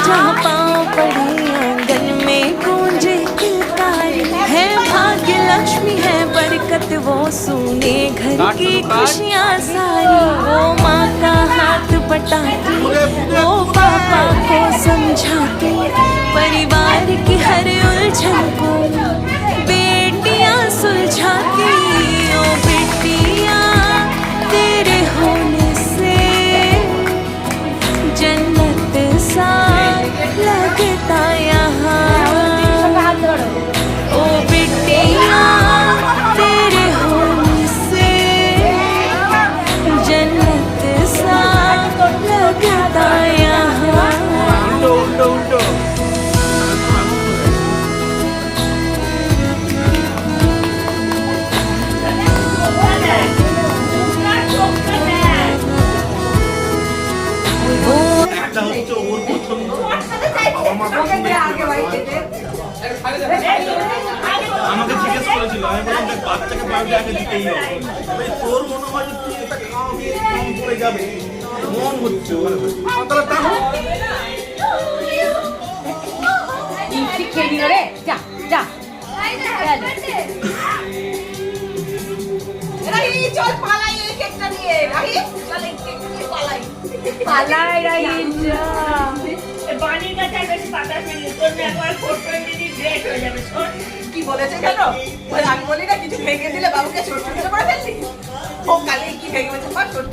जहाँ पाँव पड़े आंगन में गूंजे किलकारी है भाग्य लक्ष्मी है बरकत वो सुने घर की खुशियाँ सारी वो माँ का हाथ बटाती वो पापा को समझाती परिवार की हर उलझन को बेटियाँ सुलझाती ओ बेटियाँ तेरे होने से जन्नत सा लगता यहाँ ओ बेटियाँ तेरे होने से जन्नत सा लगता यहाँ আমাকে জিজ্ঞেস করেছিল আমি বললাম দেখ বাচ্চাকে বাড়িতে আগে দিতেই হবে তোর মনে হয় যে তুই এটা খাওয়াবি কম পড়ে যাবে মন হচ্ছে তাহলে তাহলে খেয়ে দিল রে যা যা চল পালাই এই কেকটা নিয়ে রাহি চল এই কেকটা নিয়ে পালাই পালাই রাই যা বাড়ির কাছে বেশি ৫০ মিনিট তোর একবার 420 মিনিট ব্রেক হয়ে যাবে শোন কি বলেছে জানো আমি বলি না কিছু ভেঙে দিলে বাবুকে ছোট ছোট করে ফেললি ও কালে কি ভেঙে বলছে মা ছোট